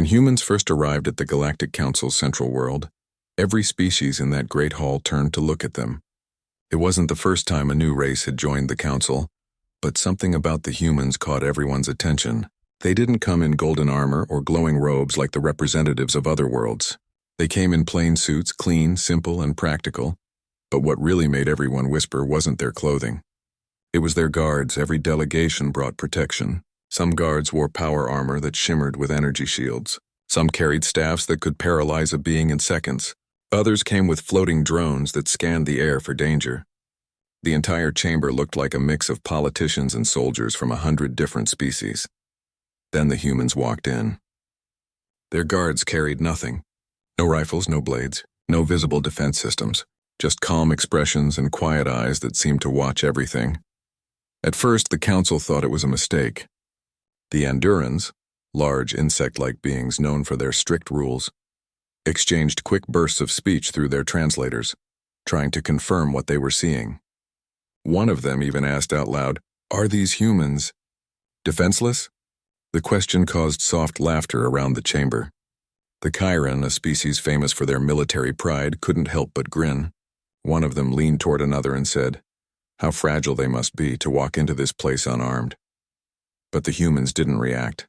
When humans first arrived at the Galactic Council's central world, every species in that great hall turned to look at them. It wasn't the first time a new race had joined the council, but something about the humans caught everyone's attention. They didn't come in golden armor or glowing robes like the representatives of other worlds. They came in plain suits, clean, simple, and practical. But what really made everyone whisper wasn't their clothing. It was their guards. Every delegation brought protection. Some guards wore power armor that shimmered with energy shields. Some carried staffs that could paralyze a being in seconds. Others came with floating drones that scanned the air for danger. The entire chamber looked like a mix of politicians and soldiers from 100 different species. Then the humans walked in. Their guards carried nothing. No rifles, no blades, no visible defense systems. Just calm expressions and quiet eyes that seemed to watch everything. At first, the council thought it was a mistake. The Andurans, large insect-like beings known for their strict rules, exchanged quick bursts of speech through their translators, trying to confirm what they were seeing. One of them even asked out loud, "Are these humans defenseless?" The question caused soft laughter around the chamber. The Chiron, a species famous for their military pride, couldn't help but grin. One of them leaned toward another and said, "How fragile they must be to walk into this place unarmed." But the humans didn't react.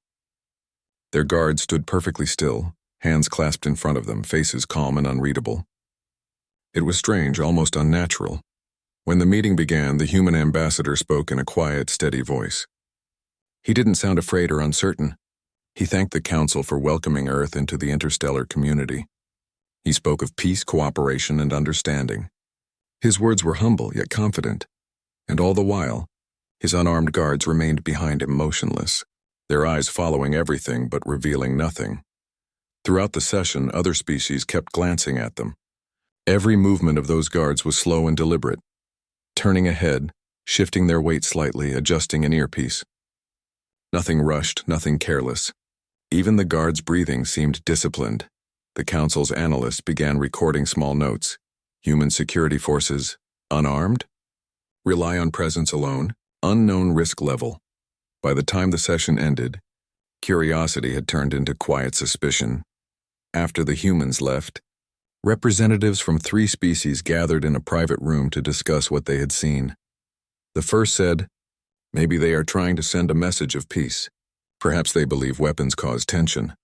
Their guards stood perfectly still, hands clasped in front of them, faces calm and unreadable. It was strange, almost unnatural. When the meeting began, the human ambassador spoke in a quiet, steady voice. He didn't sound afraid or uncertain. He thanked the council for welcoming Earth into the interstellar community. He spoke of peace, cooperation, and understanding. His words were humble yet confident, and all the while, his unarmed guards remained behind him motionless, their eyes following everything but revealing nothing. Throughout the session, other species kept glancing at them. Every movement of those guards was slow and deliberate, turning ahead, shifting their weight slightly, adjusting an earpiece. Nothing rushed, nothing careless. Even the guards' breathing seemed disciplined. The council's analysts began recording small notes. Human security forces, unarmed, rely on presence alone, unknown risk level. By the time the session ended, curiosity had turned into quiet suspicion. After the humans left, representatives from 3 species gathered in a private room to discuss what they had seen. The first said, "Maybe they are trying to send a message of peace. Perhaps they believe weapons cause tension."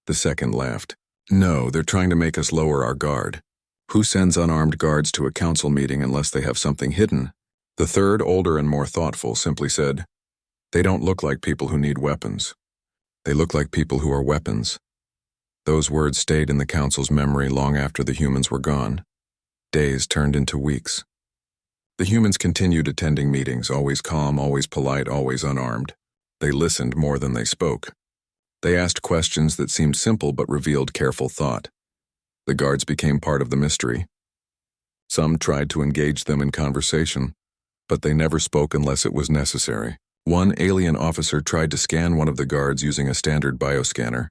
The second laughed. "No, they're trying to make us lower our guard. Who sends unarmed guards to a council meeting unless they have something hidden?" The third, older and more thoughtful, simply said, "They don't look like people who need weapons. They look like people who are weapons." Those words stayed in the council's memory long after the humans were gone. Days turned into weeks. The humans continued attending meetings, always calm, always polite, always unarmed. They listened more than they spoke. They asked questions that seemed simple but revealed careful thought. The guards became part of the mystery. Some tried to engage them in conversation, but they never spoke unless it was necessary. One alien officer tried to scan one of the guards using a standard bioscanner,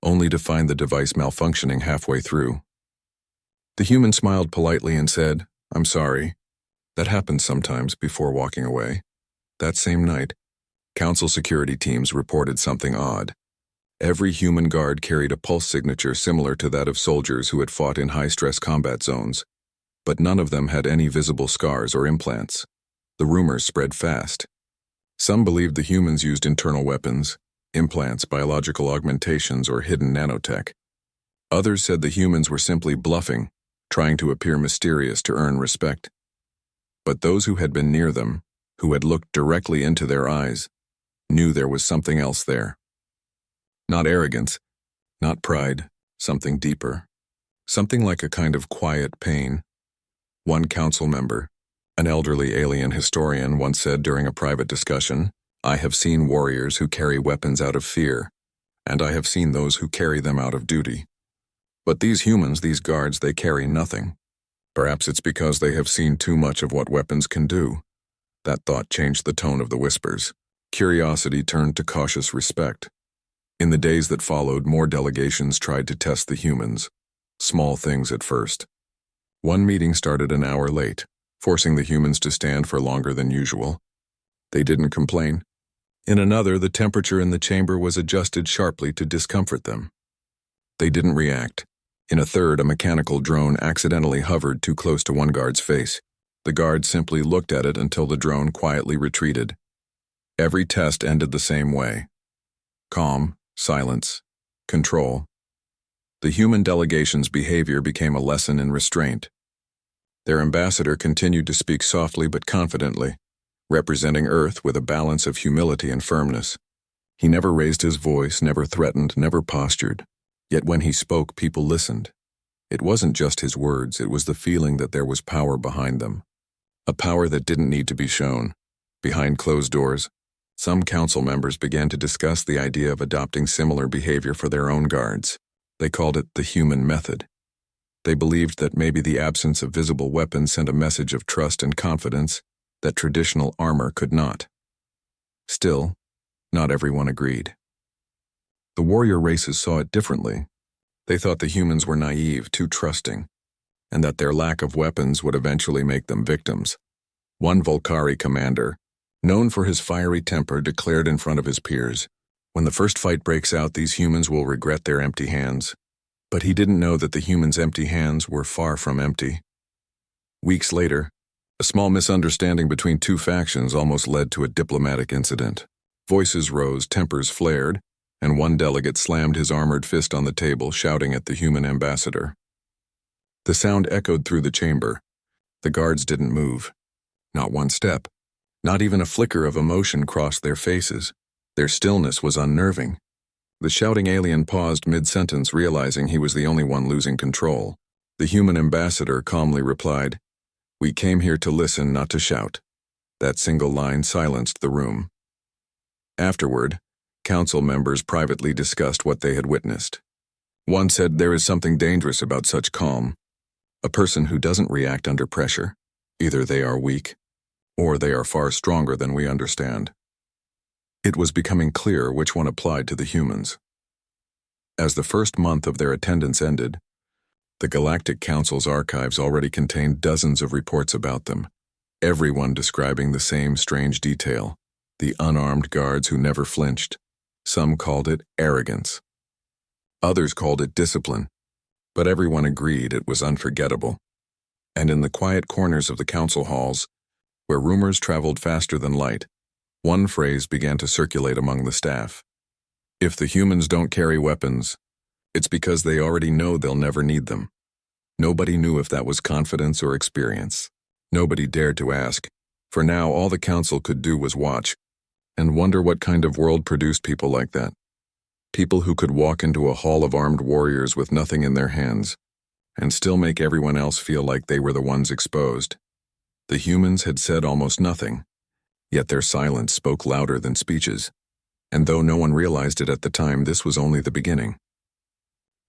only to find the device malfunctioning halfway through. The human smiled politely and said, "I'm sorry." That happened sometimes before walking away. That same night, council security teams reported something odd. Every human guard carried a pulse signature similar to that of soldiers who had fought in high-stress combat zones, but none of them had any visible scars or implants. The rumors spread fast. Some believed the humans used internal weapons, implants, biological augmentations, or hidden nanotech. Others said the humans were simply bluffing, trying to appear mysterious to earn respect. But those who had been near them, who had looked directly into their eyes, knew there was something else there. Not arrogance, not pride, something deeper. Something like a kind of quiet pain. One council member, an elderly alien historian, once said during a private discussion, "I have seen warriors who carry weapons out of fear, and I have seen those who carry them out of duty. But these humans, these guards, they carry nothing. Perhaps it's because they have seen too much of what weapons can do." That thought changed the tone of the whispers. Curiosity turned to cautious respect. In the days that followed, more delegations tried to test the humans. Small things at first. One meeting started an hour late, forcing the humans to stand for longer than usual. They didn't complain. In another, the temperature in the chamber was adjusted sharply to discomfort them. They didn't react. In a third, a mechanical drone accidentally hovered too close to one guard's face. The guard simply looked at it until the drone quietly retreated. Every test ended the same way. Calm, silence, control. The human delegation's behavior became a lesson in restraint. Their ambassador continued to speak softly but confidently, representing Earth with a balance of humility and firmness. He never raised his voice, never threatened, never postured. Yet when he spoke, people listened. It wasn't just his words, it was the feeling that there was power behind them. A power that didn't need to be shown. Behind closed doors, some council members began to discuss the idea of adopting similar behavior for their own guards. They called it the human method. They believed that maybe the absence of visible weapons sent a message of trust and confidence that traditional armor could not. Still, not everyone agreed. The warrior races saw it differently. They thought the humans were naive, too trusting, and that their lack of weapons would eventually make them victims. One Volcari commander, known for his fiery temper, declared in front of his peers, "When the first fight breaks out, these humans will regret their empty hands." But he didn't know that the humans' empty hands were far from empty. Weeks later, a small misunderstanding between two factions almost led to a diplomatic incident. Voices rose, tempers flared, and one delegate slammed his armored fist on the table, shouting at the human ambassador. The sound echoed through the chamber. The guards didn't move. Not one step. Not even a flicker of emotion crossed their faces. Their stillness was unnerving. The shouting alien paused mid-sentence, realizing he was the only one losing control. The human ambassador calmly replied, "We came here to listen, not to shout." That single line silenced the room. Afterward, council members privately discussed what they had witnessed. One said, "There is something dangerous about such calm. A person who doesn't react under pressure. Either they are weak, or they are far stronger than we understand." It was becoming clear which one applied to the humans. As the first month of their attendance ended, the Galactic Council's archives already contained dozens of reports about them, everyone describing the same strange detail: the unarmed guards who never flinched. Some called it arrogance. Others called it discipline, but everyone agreed it was unforgettable. And in the quiet corners of the council halls, where rumors traveled faster than light, one phrase began to circulate among the staff. "If the humans don't carry weapons, it's because they already know they'll never need them." Nobody knew if that was confidence or experience. Nobody dared to ask. For now, all the council could do was watch and wonder what kind of world produced people like that. People who could walk into a hall of armed warriors with nothing in their hands and still make everyone else feel like they were the ones exposed. The humans had said almost nothing, yet their silence spoke louder than speeches. And though no one realized it at the time, this was only the beginning.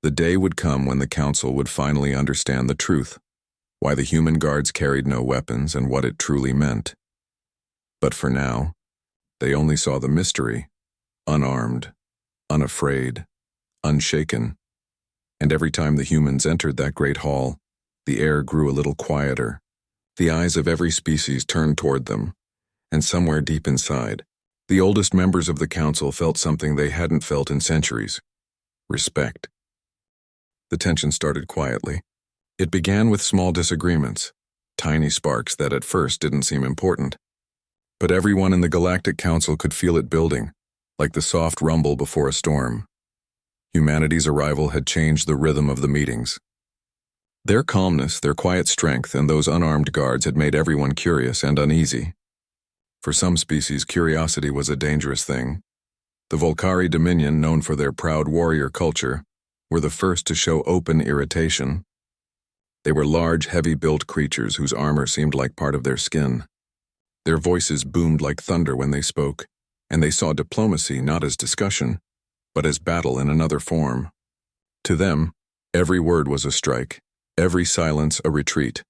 The day would come when the council would finally understand the truth, why the human guards carried no weapons and what it truly meant. But for now, they only saw the mystery, unarmed, unafraid, unshaken. And every time the humans entered that great hall, the air grew a little quieter. The eyes of every species turned toward them, and somewhere deep inside, the oldest members of the council felt something they hadn't felt in centuries: respect. The tension started quietly. It began with small disagreements, tiny sparks that at first didn't seem important. But everyone in the Galactic Council could feel it building, like the soft rumble before a storm. Humanity's arrival had changed the rhythm of the meetings. Their calmness, their quiet strength, and those unarmed guards had made everyone curious and uneasy. For some species, curiosity was a dangerous thing. The Volcari Dominion, known for their proud warrior culture, were the first to show open irritation. They were large, heavy-built creatures whose armor seemed like part of their skin. Their voices boomed like thunder when they spoke, and they saw diplomacy not as discussion, but as battle in another form. To them, every word was a strike, every silence a retreat.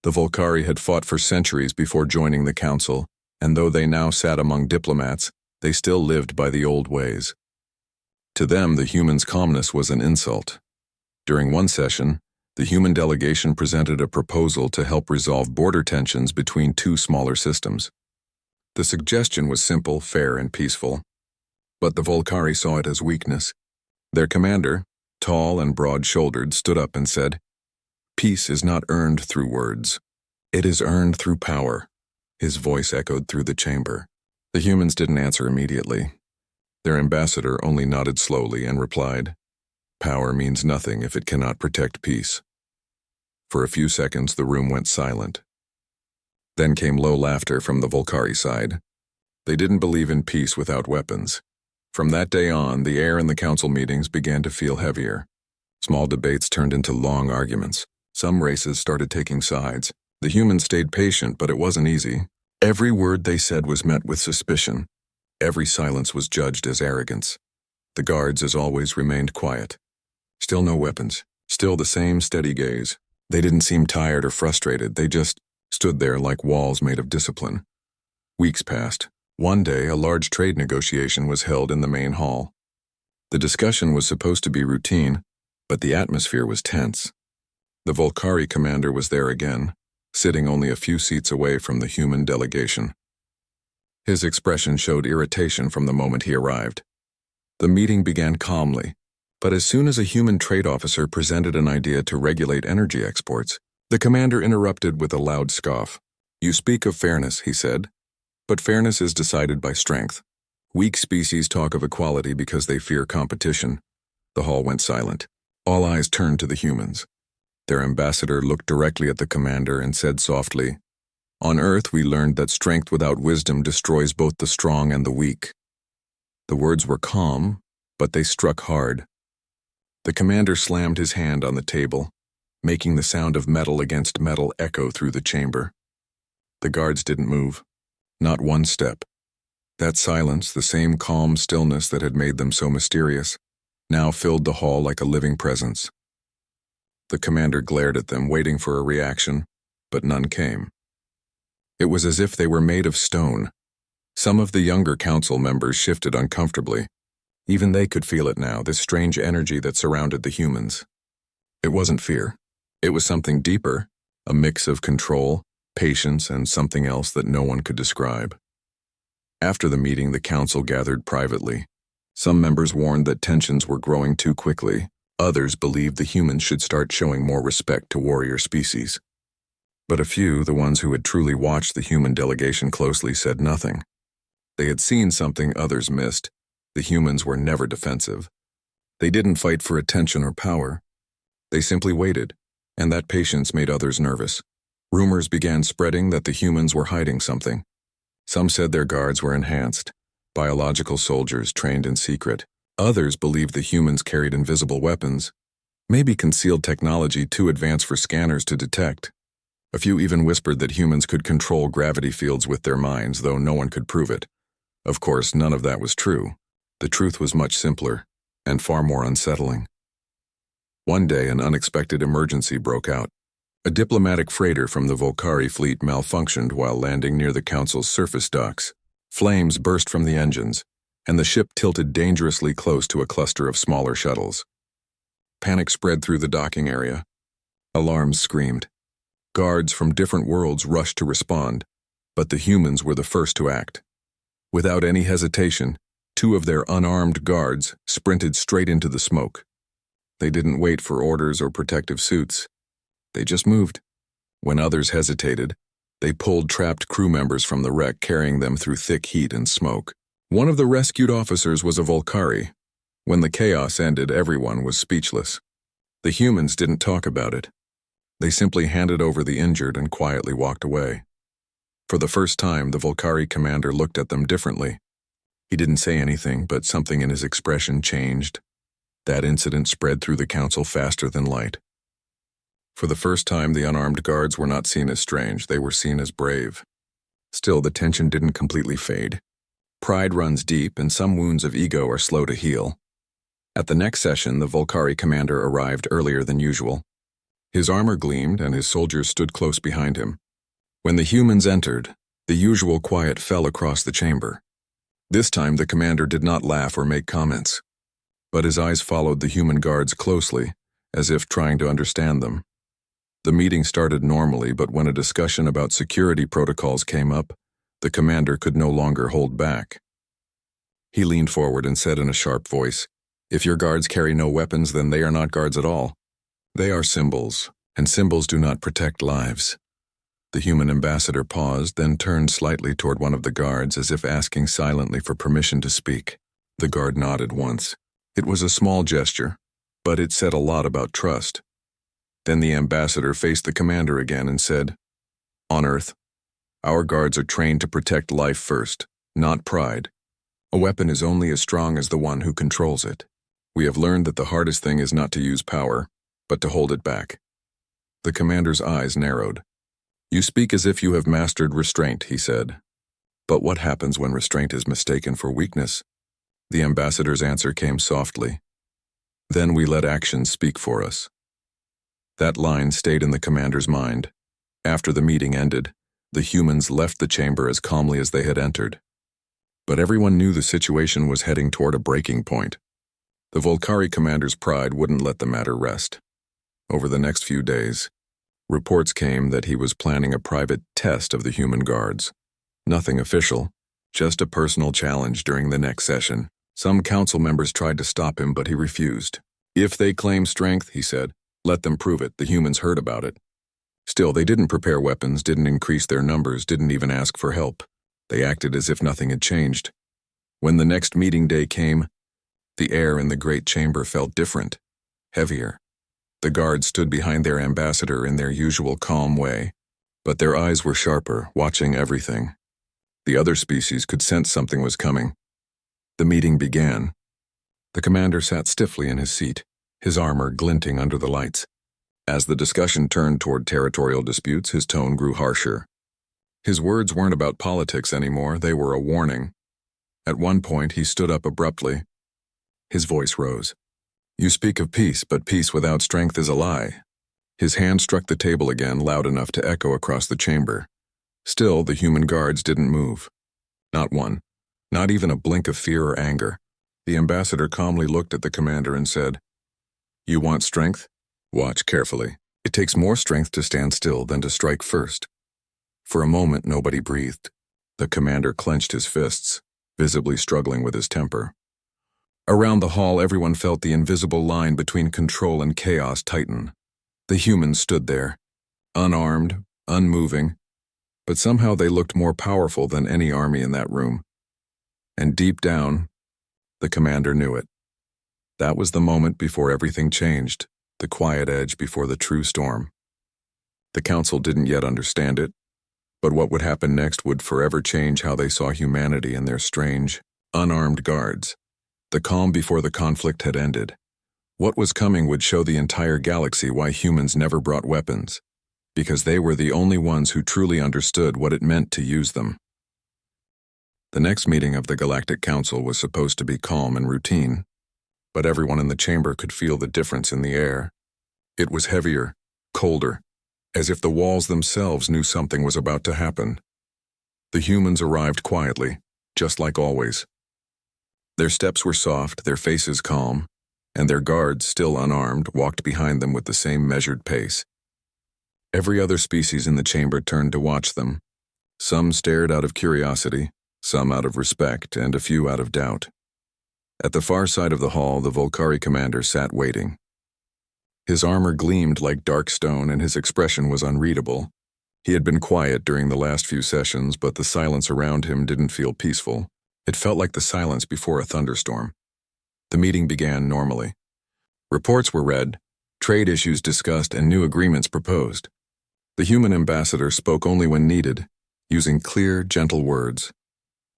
The Volcari had fought for centuries before joining the council, and though they now sat among diplomats, they still lived by the old ways. To them, the humans' calmness was an insult. During one session, the human delegation presented a proposal to help resolve border tensions between two smaller systems. The suggestion was simple, fair, and peaceful, but the Volcari saw it as weakness. Their commander, tall and broad-shouldered, stood up and said, "Peace is not earned through words. It is earned through power." His voice echoed through the chamber. The humans didn't answer immediately. Their ambassador only nodded slowly and replied, "Power means nothing if it cannot protect peace." For a few seconds, the room went silent. Then came low laughter from the Volcari side. They didn't believe in peace without weapons. From that day on, the air in the council meetings began to feel heavier. Small debates turned into long arguments. Some races started taking sides. The humans stayed patient, but it wasn't easy. Every word they said was met with suspicion. Every silence was judged as arrogance. The guards, as always, remained quiet. Still no weapons. Still the same steady gaze. They didn't seem tired or frustrated. They just stood there like walls made of discipline. Weeks passed. One day, a large trade negotiation was held in the main hall. The discussion was supposed to be routine, but the atmosphere was tense. The Volcari commander was there again, sitting only a few seats away from the human delegation. His expression showed irritation from the moment he arrived. The meeting began calmly, but as soon as a human trade officer presented an idea to regulate energy exports, the commander interrupted with a loud scoff. "You speak of fairness," he said, "but fairness is decided by strength. Weak species talk of equality because they fear competition." The hall went silent. All eyes turned to the humans. Their ambassador looked directly at the commander and said softly, "On Earth we learned that strength without wisdom destroys both the strong and the weak." The words were calm, but they struck hard. The commander slammed his hand on the table, making the sound of metal against metal echo through the chamber. The guards didn't move. Not one step. That silence, the same calm stillness that had made them so mysterious, now filled the hall like a living presence. The commander glared at them, waiting for a reaction, but none came. It was as if they were made of stone. Some of the younger council members shifted uncomfortably. Even they could feel it now, this strange energy that surrounded the humans. It wasn't fear. It was something deeper, a mix of control, patience, and something else that no one could describe. After the meeting, the council gathered privately. Some members warned that tensions were growing too quickly. Others believed the humans should start showing more respect to warrior species. But a few, the ones who had truly watched the human delegation closely, said nothing. They had seen something others missed. The humans were never defensive. They didn't fight for attention or power. They simply waited, and that patience made others nervous. Rumors began spreading that the humans were hiding something. Some said their guards were enhanced, biological soldiers trained in secret. Others believed the humans carried invisible weapons, maybe concealed technology too advanced for scanners to detect. A few even whispered that humans could control gravity fields with their minds, though no one could prove it. Of course, none of that was true. The truth was much simpler, and far more unsettling. One day, an unexpected emergency broke out. A diplomatic freighter from the Volcari fleet malfunctioned while landing near the council's surface docks. Flames burst from the engines, and the ship tilted dangerously close to a cluster of smaller shuttles. Panic spread through the docking area. Alarms screamed. Guards from different worlds rushed to respond, but the humans were the first to act. Without any hesitation, 2 of their unarmed guards sprinted straight into the smoke. They didn't wait for orders or protective suits. They just moved. When others hesitated, they pulled trapped crew members from the wreck, carrying them through thick heat and smoke. One of the rescued officers was a Volcari. When the chaos ended, everyone was speechless. The humans didn't talk about it. They simply handed over the injured and quietly walked away. For the first time, the Volcari commander looked at them differently. He didn't say anything, but something in his expression changed. That incident spread through the council faster than light. For the first time, the unarmed guards were not seen as strange, they were seen as brave. Still, the tension didn't completely fade. Pride runs deep, and some wounds of ego are slow to heal. At the next session, the Volcari commander arrived earlier than usual. His armor gleamed, and his soldiers stood close behind him. When the humans entered, the usual quiet fell across the chamber. This time, the commander did not laugh or make comments, but his eyes followed the human guards closely, as if trying to understand them. The meeting started normally, but when a discussion about security protocols came up, the commander could no longer hold back. He leaned forward and said in a sharp voice, If your guards carry no weapons, then they are not guards at all. They are symbols, and symbols do not protect lives. The human ambassador paused, then turned slightly toward one of the guards as if asking silently for permission to speak. The guard nodded once. It was a small gesture, but it said a lot about trust. Then the ambassador faced the commander again and said, "On Earth, our guards are trained to protect life first, not pride. A weapon is only as strong as the one who controls it. We have learned that the hardest thing is not to use power, but to hold it back." The commander's eyes narrowed. "You speak as if you have mastered restraint," he said. "But what happens when restraint is mistaken for weakness?" The ambassador's answer came softly. "Then we let actions speak for us." That line stayed in the commander's mind. After the meeting ended, the humans left the chamber as calmly as they had entered. But everyone knew the situation was heading toward a breaking point. The Volcari commander's pride wouldn't let the matter rest. Over the next few days, reports came that he was planning a private test of the human guards. Nothing official, just a personal challenge during the next session. Some council members tried to stop him, but he refused. "If they claim strength," he said, "let them prove it. The humans heard about it." Still, they didn't prepare weapons, didn't increase their numbers, didn't even ask for help. They acted as if nothing had changed. When the next meeting day came, the air in the great chamber felt different, heavier. The guards stood behind their ambassador in their usual calm way, but their eyes were sharper, watching everything. The other species could sense something was coming. The meeting began. The commander sat stiffly in his seat, his armor glinting under the lights. As the discussion turned toward territorial disputes, his tone grew harsher. His words weren't about politics anymore, they were a warning. At one point, he stood up abruptly. His voice rose. "You speak of peace, but peace without strength is a lie." His hand struck the table again, loud enough to echo across the chamber. Still, the human guards didn't move. Not one. Not even a blink of fear or anger. The ambassador calmly looked at the commander and said, "You want strength? Watch carefully. It takes more strength to stand still than to strike first." For a moment, nobody breathed. The commander clenched his fists, visibly struggling with his temper. Around the hall, everyone felt the invisible line between control and chaos tighten. The humans stood there, unarmed, unmoving, but somehow they looked more powerful than any army in that room. And deep down, the commander knew it. That was the moment before everything changed, the quiet edge before the true storm. The council didn't yet understand it, but what would happen next would forever change how they saw humanity and their strange, unarmed guards. The calm before the conflict had ended. What was coming would show the entire galaxy why humans never brought weapons, because they were the only ones who truly understood what it meant to use them. The next meeting of the Galactic Council was supposed to be calm and routine, but everyone in the chamber could feel the difference in the air. It was heavier, colder, as if the walls themselves knew something was about to happen. The humans arrived quietly, just like always. Their steps were soft, their faces calm, and their guards, still unarmed, walked behind them with the same measured pace. Every other species in the chamber turned to watch them. Some stared out of curiosity, some out of respect, and a few out of doubt. At the far side of the hall, the Volcari commander sat waiting. His armor gleamed like dark stone, and his expression was unreadable. He had been quiet during the last few sessions, but the silence around him didn't feel peaceful. It felt like the silence before a thunderstorm. The meeting began normally. Reports were read, trade issues discussed, and new agreements proposed. The human ambassador spoke only when needed, using clear, gentle words.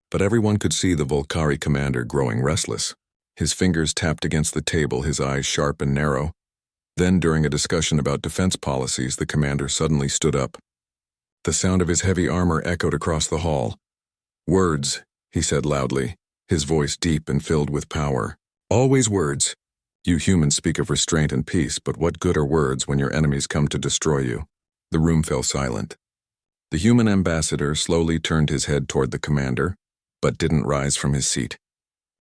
But everyone could see the Volcari commander growing restless. His fingers tapped against the table, his eyes sharp and narrow. Then, during a discussion about defense policies, the commander suddenly stood up. The sound of his heavy armor echoed across the hall. "Words," he said loudly, his voice deep and filled with power. "Always words. You humans speak of restraint and peace, but what good are words when your enemies come to destroy you?" The room fell silent. The human ambassador slowly turned his head toward the commander, but didn't rise from his seat.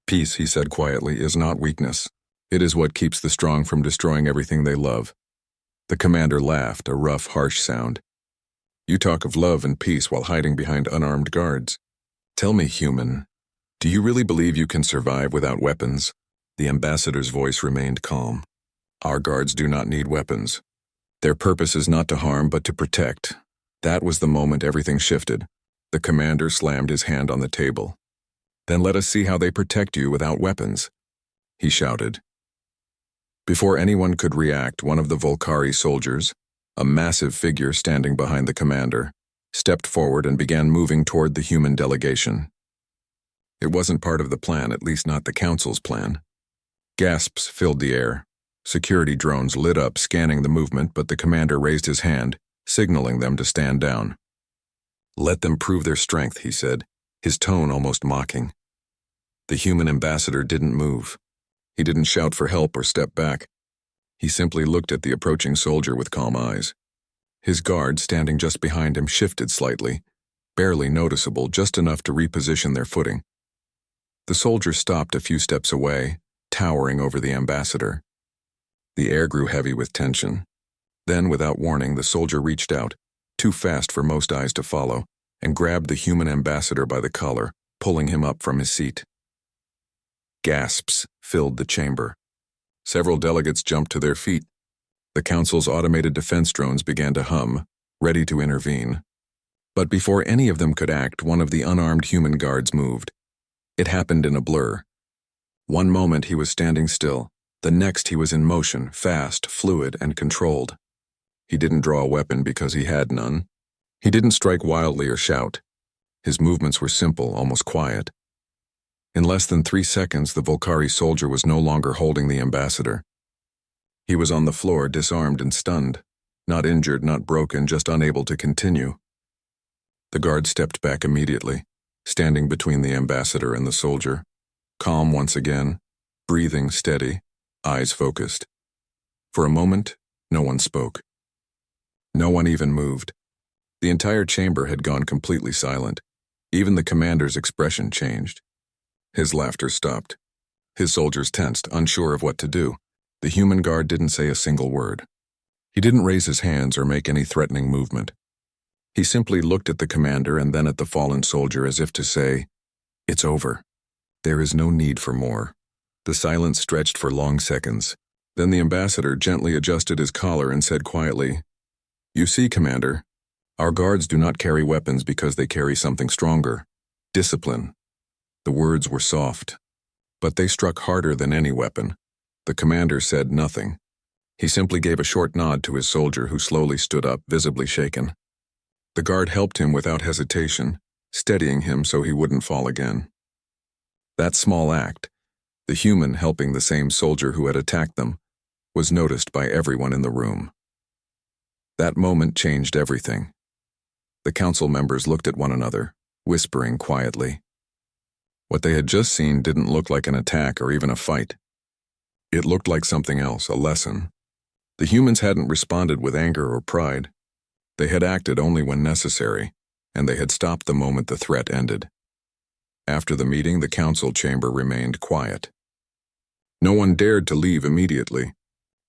"Peace," he said quietly, "is not weakness. It is what keeps the strong from destroying everything they love." The commander laughed, a rough, harsh sound. "You talk of love and peace while hiding behind unarmed guards. Tell me, human, do you really believe you can survive without weapons?" The ambassador's voice remained calm. Our guards do not need weapons. Their purpose is not to harm, but to protect. That was the moment everything shifted. The commander slammed his hand on the table. Then let us see how they protect you without weapons, he shouted. Before anyone could react, one of the Volcari soldiers, a massive figure standing behind the commander, stepped forward and began moving toward the human delegation. It wasn't part of the plan, at least not the council's plan. Gasps filled the air. Security drones lit up, scanning the movement, but the commander raised his hand, signaling them to stand down. Let them prove their strength, he said, his tone almost mocking. The human ambassador didn't move. He didn't shout for help or step back. He simply looked at the approaching soldier with calm eyes. His guard, standing just behind him, shifted slightly, barely noticeable, just enough to reposition their footing. The soldier stopped a few steps away, towering over the ambassador. The air grew heavy with tension. Then, without warning, the soldier reached out, too fast for most eyes to follow, and grabbed the human ambassador by the collar, pulling him up from his seat. Gasps filled the chamber. Several delegates jumped to their feet. The council's automated defense drones began to hum, ready to intervene. But before any of them could act, one of the unarmed human guards moved. It happened in a blur. One moment he was standing still. The next he was in motion, fast, fluid, and controlled. He didn't draw a weapon because he had none. He didn't strike wildly or shout. His movements were simple, almost quiet. In less than 3 seconds, the Volcari soldier was no longer holding the ambassador. He was on the floor, disarmed and stunned. Not injured, not broken, just unable to continue. The guard stepped back immediately, standing between the ambassador and the soldier, calm once again, breathing steady, eyes focused. For a moment, no one spoke. No one even moved. The entire chamber had gone completely silent. Even the commander's expression changed. His laughter stopped. His soldiers tensed, unsure of what to do. The human guard didn't say a single word. He didn't raise his hands or make any threatening movement. He simply looked at the commander and then at the fallen soldier as if to say, "It's over. There is no need for more." The silence stretched for long seconds. Then the ambassador gently adjusted his collar and said quietly, "You see, Commander, our guards do not carry weapons because they carry something stronger. Discipline." The words were soft, but they struck harder than any weapon. The commander said nothing. He simply gave a short nod to his soldier, who slowly stood up, visibly shaken. The guard helped him without hesitation, steadying him so he wouldn't fall again. That small act, the human helping the same soldier who had attacked them, was noticed by everyone in the room. That moment changed everything. The council members looked at one another, whispering quietly. What they had just seen didn't look like an attack or even a fight. It looked like something else, a lesson. The humans hadn't responded with anger or pride. They had acted only when necessary, and they had stopped the moment the threat ended. After the meeting, the council chamber remained quiet. No one dared to leave immediately.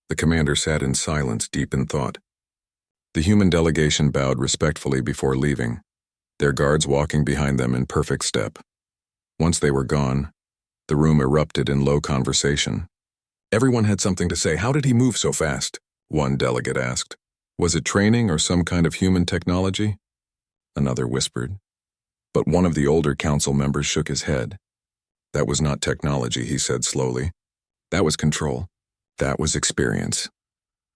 The commander sat in silence, deep in thought. The human delegation bowed respectfully before leaving, their guards walking behind them in perfect step. Once they were gone, the room erupted in low conversation. Everyone had something to say. "How did he move so fast?" one delegate asked. "Was it training or some kind of human technology?" Another whispered. But one of the older council members shook his head. "That was not technology," he said slowly. "That was control. That was experience."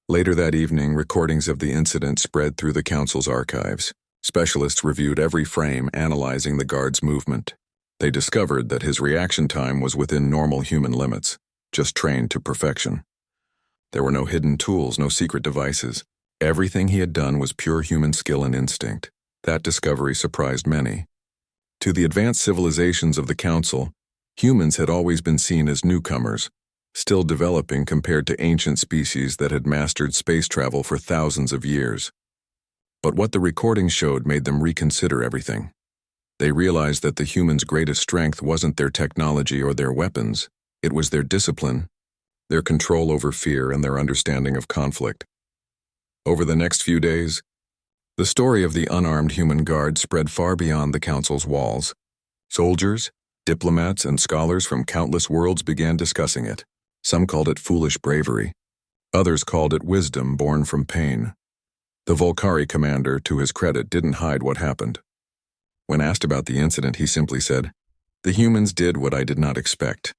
Later that evening, recordings of the incident spread through the council's archives. Specialists reviewed every frame, analyzing the guard's movement. They discovered that his reaction time was within normal human limits, just trained to perfection. There were no hidden tools, no secret devices. Everything he had done was pure human skill and instinct. That discovery surprised many. To the advanced civilizations of the Council, humans had always been seen as newcomers, still developing compared to ancient species that had mastered space travel for thousands of years. But what the recording showed made them reconsider everything. They realized that the humans' greatest strength wasn't their technology or their weapons. It was their discipline, their control over fear, and their understanding of conflict. Over the next few days, the story of the unarmed human guard spread far beyond the council's walls. Soldiers, Diplomats and scholars from countless worlds began discussing it. Some called it foolish bravery. Others called it wisdom born from pain. The Volcari commander, to his credit, didn't hide what happened. When asked about the incident, he simply said, "The humans did what I did not expect.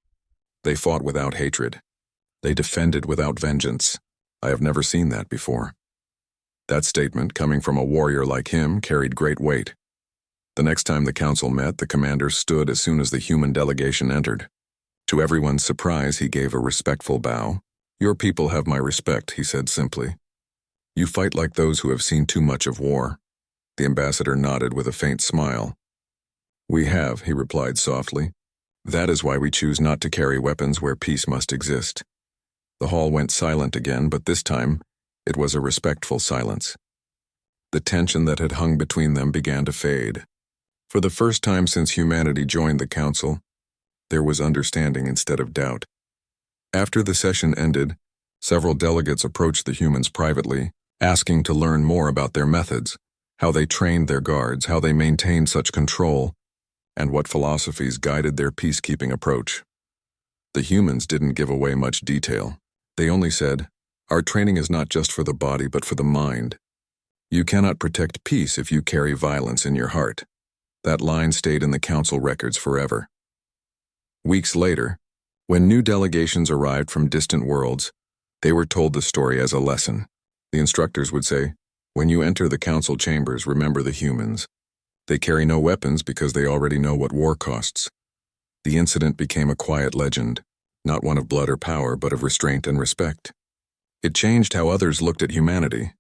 They fought without hatred. They defended without vengeance. I have never seen that before." That statement, coming from a warrior like him, carried great weight. The next time the council met, the commander stood as soon as the human delegation entered. To everyone's surprise, he gave a respectful bow. "Your people have my respect," he said simply. "You fight like those who have seen too much of war." The ambassador nodded with a faint smile. "We have," he replied softly. "That is why we choose not to carry weapons where peace must exist." The hall went silent again, but this time it was a respectful silence. The tension that had hung between them began to fade. For the first time since humanity joined the council, there was understanding instead of doubt. After the session ended, several delegates approached the humans privately, asking to learn more about their methods, how they trained their guards, how they maintained such control, and what philosophies guided their peacekeeping approach. The humans didn't give away much detail. They only said, "Our training is not just for the body but for the mind. You cannot protect peace if you carry violence in your heart." That line stayed in the council records forever. Weeks later, when new delegations arrived from distant worlds, they were told the story as a lesson. The instructors would say, "When you enter the council chambers, remember the humans. They carry no weapons because they already know what war costs." The incident became a quiet legend, not one of blood or power, but of restraint and respect. It changed how others looked at humanity.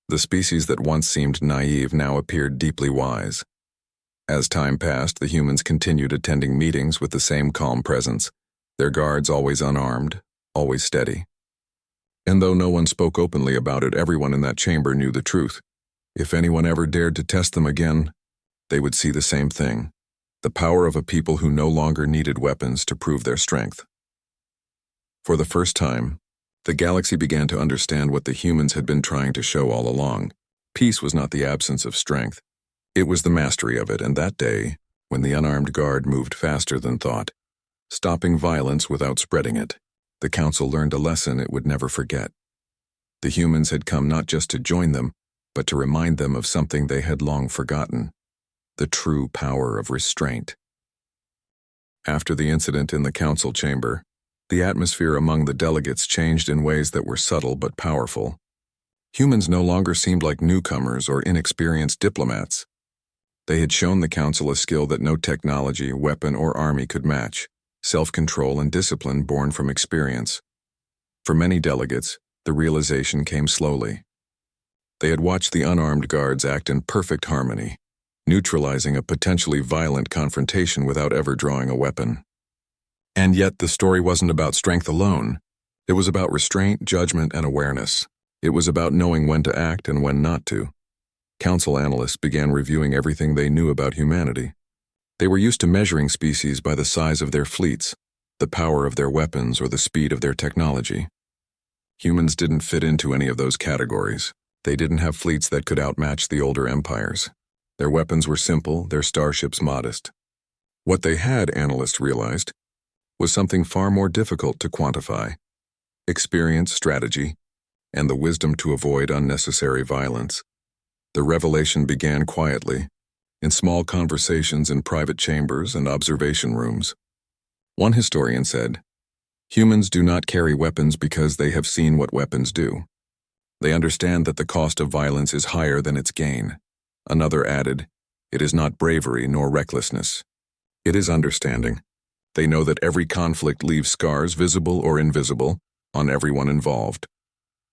The species that once seemed naive now appeared deeply wise. As time passed, the humans continued attending meetings with the same calm presence, their guards always unarmed, always steady. And though no one spoke openly about it, everyone in that chamber knew the truth. If anyone ever dared to test them again, they would see the same thing: the power of a people who no longer needed weapons to prove their strength. For the first time, the galaxy began to understand what the humans had been trying to show all along. Peace was not the absence of strength. It was the mastery of it, and that day, when the unarmed guard moved faster than thought, stopping violence without spreading it, the council learned a lesson it would never forget. The humans had come not just to join them, but to remind them of something they had long forgotten: the true power of restraint. After the incident in the council chamber, the atmosphere among the delegates changed in ways that were subtle but powerful. Humans no longer seemed like newcomers or inexperienced diplomats. They had shown the council a skill that no technology, weapon, or army could match: self-control and discipline born from experience. For many delegates, the realization came slowly. They had watched the unarmed guards act in perfect harmony, neutralizing a potentially violent confrontation without ever drawing a weapon. And yet the story wasn't about strength alone. It was about restraint, judgment, and awareness. It was about knowing when to act and when not to. Council analysts began reviewing everything they knew about humanity. They were used to measuring species by the size of their fleets, the power of their weapons, or the speed of their technology. Humans didn't fit into any of those categories. They didn't have fleets that could outmatch the older empires. Their weapons were simple, their starships modest. What they had, analysts realized, was something far more difficult to quantify: experience, strategy, and the wisdom to avoid unnecessary violence. The revelation began quietly, in small conversations in private chambers and observation rooms. One historian said, "Humans do not carry weapons because they have seen what weapons do. They understand that the cost of violence is higher than its gain." Another added, "It is not bravery nor recklessness. It is understanding. They know that every conflict leaves scars, visible or invisible, on everyone involved."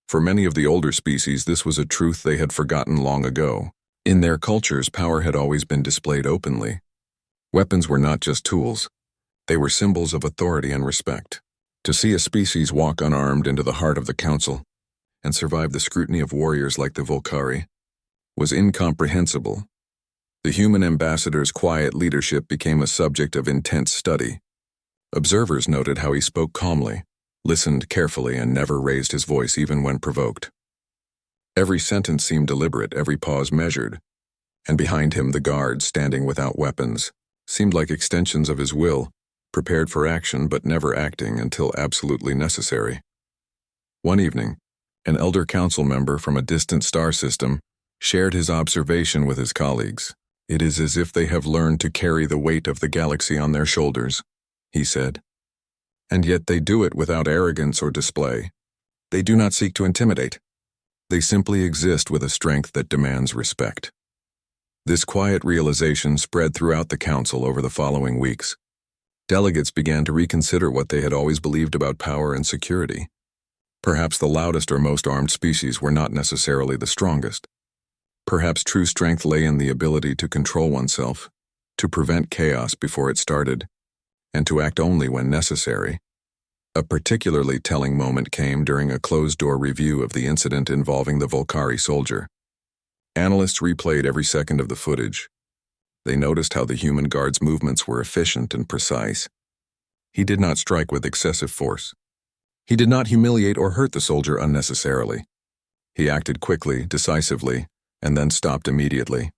For many of the older species, this was a truth they had forgotten long ago. In their cultures, power had always been displayed openly. Weapons were not just tools. They were symbols of authority and respect. To see a species walk unarmed into the heart of the council and survive the scrutiny of warriors like the Volcari was incomprehensible. The human ambassador's quiet leadership became a subject of intense study. Observers noted how he spoke calmly, listened carefully, and never raised his voice even when provoked. Every sentence seemed deliberate, every pause measured, and behind him the guards, standing without weapons, seemed like extensions of his will, prepared for action but never acting until absolutely necessary. One evening, an elder council member from a distant star system shared his observation with his colleagues. "It is as if they have learned to carry the weight of the galaxy on their shoulders," he said. "And yet they do it without arrogance or display. They do not seek to intimidate. They simply exist with a strength that demands respect." This quiet realization spread throughout the council over the following weeks. Delegates began to reconsider what they had always believed about power and security. Perhaps the loudest or most armed species were not necessarily the strongest. Perhaps true strength lay in the ability to control oneself, to prevent chaos before it started, and to act only when necessary. A particularly telling moment came during a closed-door review of the incident involving the Volcari soldier. Analysts replayed every second of the footage. They noticed how the human guard's movements were efficient and precise. He did not strike with excessive force. He did not humiliate or hurt the soldier unnecessarily. He acted quickly, decisively, and then stopped immediately.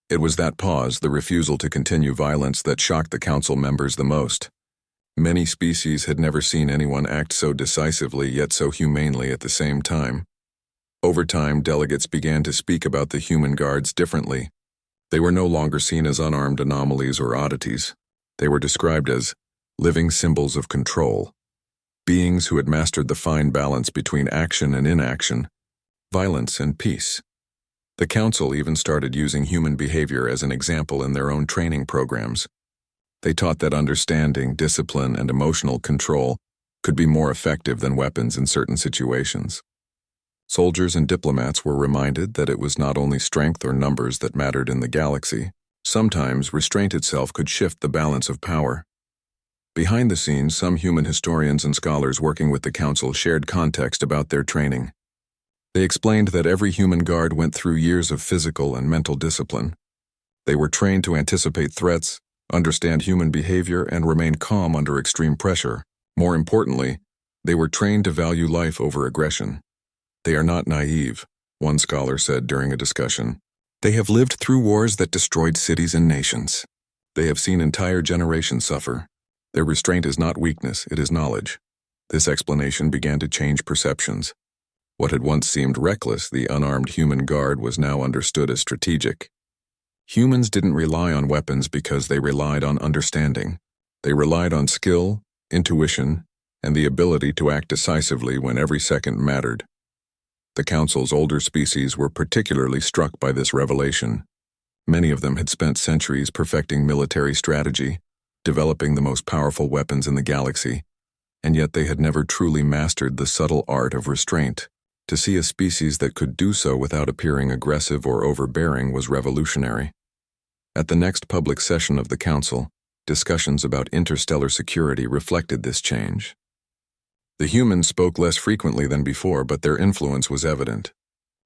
It was that pause, the refusal to continue violence, that shocked the council members the most. Many species had never seen anyone act so decisively yet so humanely at the same time. Over time, delegates began to speak about the human guards differently. They were no longer seen as unarmed anomalies or oddities. They were described as living symbols of control, beings who had mastered the fine balance between action and inaction, violence and peace. The council even started using human behavior as an example in their own training programs. They taught that understanding, discipline, and emotional control could be more effective than weapons in certain situations. Soldiers and diplomats were reminded that it was not only strength or numbers that mattered in the galaxy. Sometimes restraint itself could shift the balance of power. Behind the scenes, some human historians and scholars working with the council shared context about their training. They explained that every human guard went through years of physical and mental discipline. They were trained to anticipate threats, understand human behavior, and remain calm under extreme pressure. More importantly, they were trained to value life over aggression. "They are not naive," one scholar said during a discussion. "They have lived through wars that destroyed cities and nations. They have seen entire generations suffer. Their restraint is not weakness, it is knowledge." This explanation began to change perceptions. What had once seemed reckless, the unarmed human guard, was now understood as strategic. Humans didn't rely on weapons because they relied on understanding. They relied on skill, intuition, and the ability to act decisively when every second mattered. The council's older species were particularly struck by this revelation. Many of them had spent centuries perfecting military strategy, developing the most powerful weapons in the galaxy, and yet they had never truly mastered the subtle art of restraint. To see a species that could do so without appearing aggressive or overbearing was revolutionary. At the next public session of the council, discussions about interstellar security reflected this change. The humans spoke less frequently than before, but their influence was evident.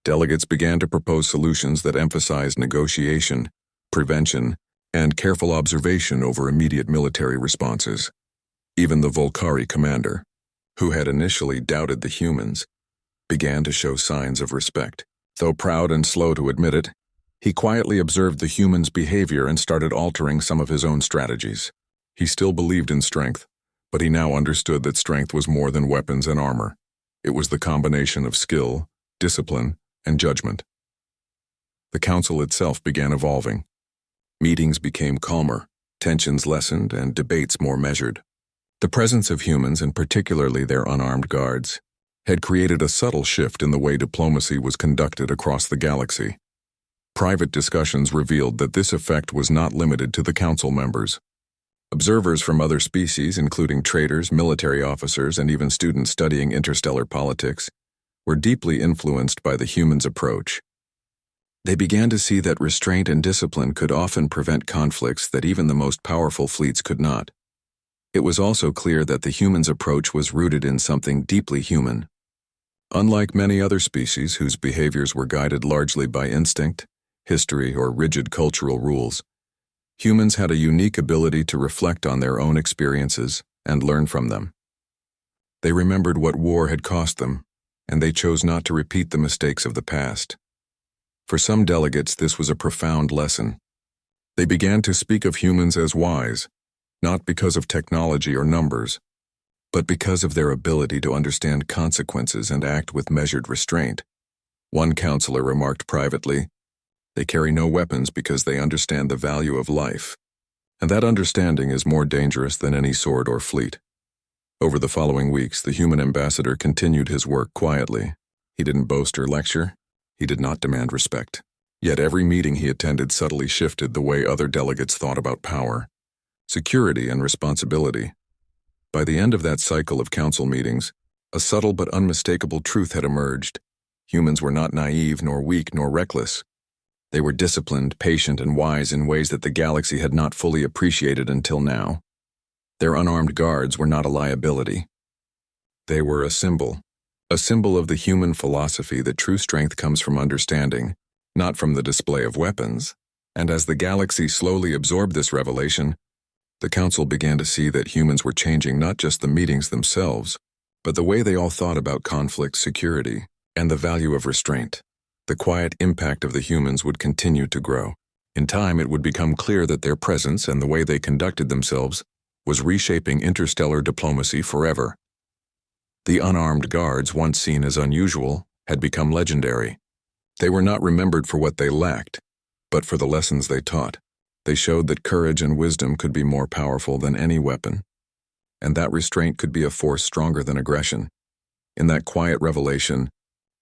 Delegates began to propose solutions that emphasized negotiation, prevention, and careful observation over immediate military responses. Even the Volcari commander, who had initially doubted the humans, began to show signs of respect. Though proud and slow to admit it, he quietly observed the humans' behavior and started altering some of his own strategies. He still believed in strength, but he now understood that strength was more than weapons and armor. It was the combination of skill, discipline, and judgment. The council itself began evolving. Meetings became calmer, tensions lessened, and debates more measured. The presence of humans, and particularly their unarmed guards, had created a subtle shift in the way diplomacy was conducted across the galaxy. Private discussions revealed that this effect was not limited to the council members. Observers from other species, including traders, military officers, and even students studying interstellar politics, were deeply influenced by the humans' approach. They began to see that restraint and discipline could often prevent conflicts that even the most powerful fleets could not. It was also clear that the humans' approach was rooted in something deeply human. Unlike many other species whose behaviors were guided largely by instinct, history, or rigid cultural rules, humans had a unique ability to reflect on their own experiences and learn from them. They remembered what war had cost them, and they chose not to repeat the mistakes of the past. For some delegates, this was a profound lesson. They began to speak of humans as wise, not because of technology or numbers, but because of their ability to understand consequences and act with measured restraint. One counselor remarked privately, "They carry no weapons because they understand the value of life, and that understanding is more dangerous than any sword or fleet." Over the following weeks, the human ambassador continued his work quietly. He didn't boast or lecture. He did not demand respect. Yet every meeting he attended subtly shifted the way other delegates thought about power, security, and responsibility. By the end of that cycle of council meetings, a subtle but unmistakable truth had emerged. Humans were not naive, nor weak, nor reckless. They were disciplined, patient, and wise in ways that the galaxy had not fully appreciated until now. Their unarmed guards were not a liability. They were a symbol of the human philosophy that true strength comes from understanding, not from the display of weapons. And as the galaxy slowly absorbed this revelation, the council began to see that humans were changing not just the meetings themselves, but the way they all thought about conflict, security, and the value of restraint. The quiet impact of the humans would continue to grow. In time, it would become clear that their presence and the way they conducted themselves was reshaping interstellar diplomacy forever. The unarmed guards, once seen as unusual, had become legendary. They were not remembered for what they lacked, but for the lessons they taught. They showed that courage and wisdom could be more powerful than any weapon, and that restraint could be a force stronger than aggression. In that quiet revelation,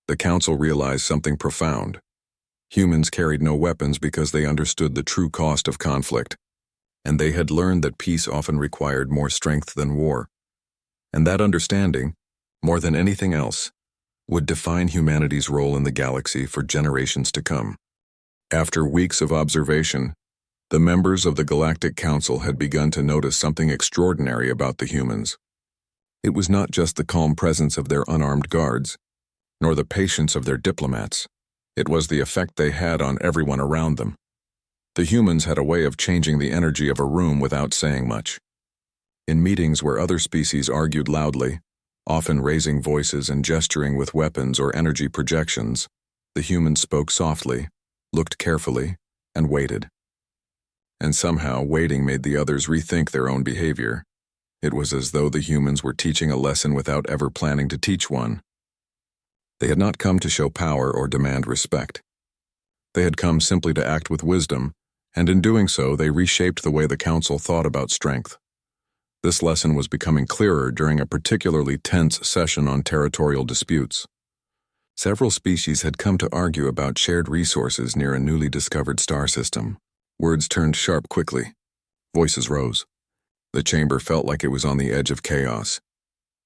the council realized something profound. Humans carried no weapons because they understood the true cost of conflict, and they had learned that peace often required more strength than war. And that understanding, more than anything else, would define humanity's role in the galaxy for generations to come. After weeks of observation, the members of the Galactic Council had begun to notice something extraordinary about the humans. It was not just the calm presence of their unarmed guards, nor the patience of their diplomats. It was the effect they had on everyone around them. The humans had a way of changing the energy of a room without saying much. In meetings where other species argued loudly, often raising voices and gesturing with weapons or energy projections, the humans spoke softly, looked carefully, and waited. And somehow, waiting made the others rethink their own behavior. It was as though the humans were teaching a lesson without ever planning to teach one. They had not come to show power or demand respect. They had come simply to act with wisdom, and in doing so, they reshaped the way the council thought about strength. This lesson was becoming clearer during a particularly tense session on territorial disputes. Several species had come to argue about shared resources near a newly discovered star system. Words turned sharp quickly. Voices rose. The chamber felt like it was on the edge of chaos.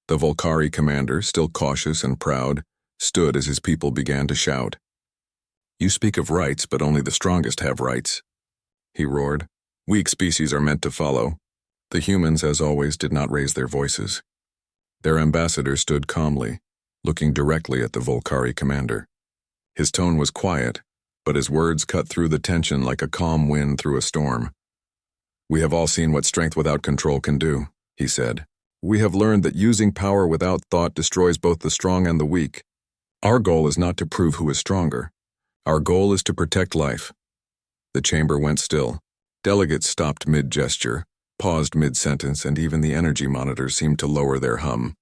The Volcari commander, still cautious and proud, stood as his people began to shout. "You speak of rights, but only the strongest have rights," he roared. "Weak species are meant to follow." The humans, as always, did not raise their voices. Their ambassador stood calmly, looking directly at the Volcari commander. His tone was quiet, but his words cut through the tension like a calm wind through a storm. "We have all seen what strength without control can do," he said. "We have learned that using power without thought destroys both the strong and the weak. Our goal is not to prove who is stronger. Our goal is to protect life." The chamber went still. Delegates stopped mid-gesture, paused mid-sentence, and even the energy monitors seemed to lower their hum.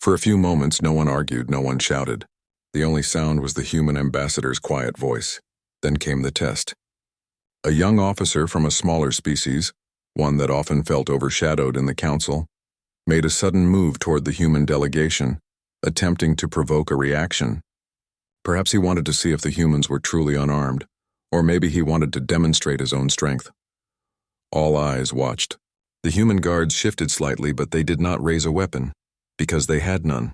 For a few moments, no one argued, no one shouted. The only sound was the human ambassador's quiet voice. Then came the test. A young officer from a smaller species, one that often felt overshadowed in the council, made a sudden move toward the human delegation, attempting to provoke a reaction. Perhaps he wanted to see if the humans were truly unarmed, or maybe he wanted to demonstrate his own strength. All eyes watched. The human guards shifted slightly, but they did not raise a weapon, because they had none.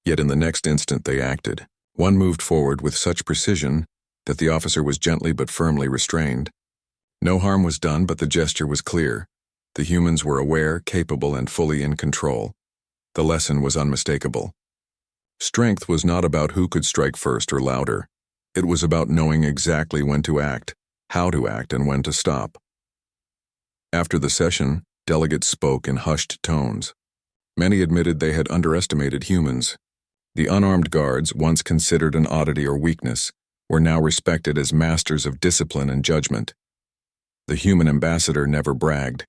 Yet in the next instant they acted. One moved forward with such precision that the officer was gently but firmly restrained. No harm was done, but the gesture was clear. The humans were aware, capable, and fully in control. The lesson was unmistakable. Strength was not about who could strike first or louder. It was about knowing exactly when to act, how to act, and when to stop. After the session, delegates spoke in hushed tones. Many admitted they had underestimated humans. The unarmed guards, once considered an oddity or weakness, were now respected as masters of discipline and judgment. The human ambassador never bragged.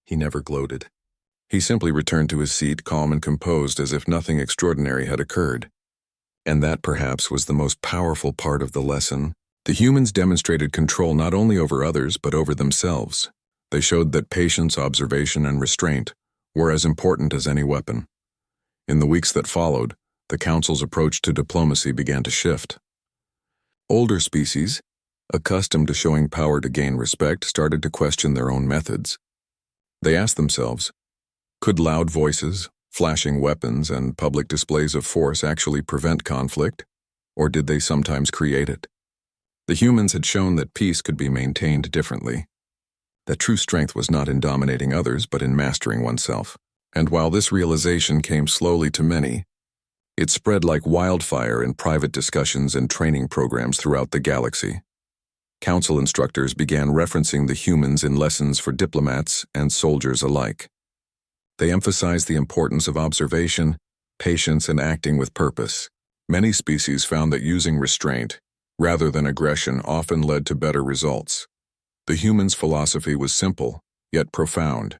He never gloated. He simply returned to his seat calm and composed as if nothing extraordinary had occurred. And that perhaps was the most powerful part of the lesson. The humans demonstrated control not only over others but over themselves. They showed that patience, observation, and restraint were as important as any weapon. In the weeks that followed, the Council's approach to diplomacy began to shift. Older species, accustomed to showing power to gain respect, started to question their own methods. They asked themselves, could loud voices, flashing weapons, and public displays of force actually prevent conflict, or did they sometimes create it? The humans had shown that peace could be maintained differently, that true strength was not in dominating others but in mastering oneself. And while this realization came slowly to many, it spread like wildfire in private discussions and training programs throughout the galaxy. Council instructors began referencing the humans in lessons for diplomats and soldiers alike. They emphasized the importance of observation, patience, and acting with purpose. Many species found that using restraint, rather than aggression, often led to better results. The humans' philosophy was simple, yet profound.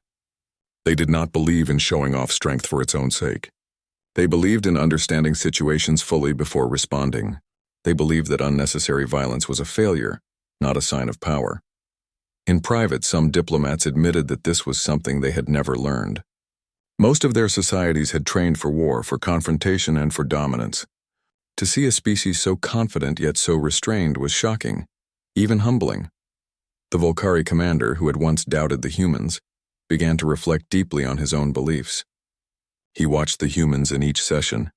They did not believe in showing off strength for its own sake. They believed in understanding situations fully before responding. They believed that unnecessary violence was a failure, not a sign of power. In private, some diplomats admitted that this was something they had never learned. Most of their societies had trained for war, for confrontation, and for dominance. To see a species so confident yet so restrained was shocking, even humbling. The Volcari commander, who had once doubted the humans, began to reflect deeply on his own beliefs. He watched the humans in each session,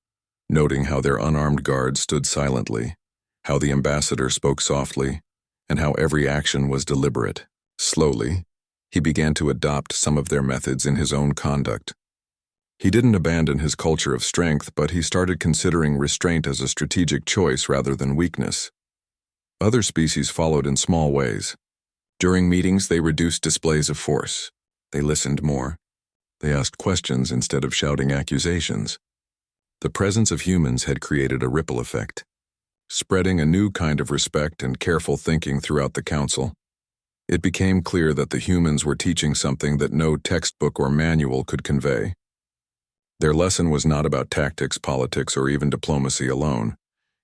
noting how their unarmed guards stood silently, how the ambassador spoke softly, and how every action was deliberate. Slowly, he began to adopt some of their methods in his own conduct. He didn't abandon his culture of strength, but he started considering restraint as a strategic choice rather than weakness. Other species followed in small ways. During meetings, they reduced displays of force. They listened more. They asked questions instead of shouting accusations. The presence of humans had created a ripple effect, spreading a new kind of respect and careful thinking throughout the council. It became clear that the humans were teaching something that no textbook or manual could convey. Their lesson was not about tactics, politics, or even diplomacy alone.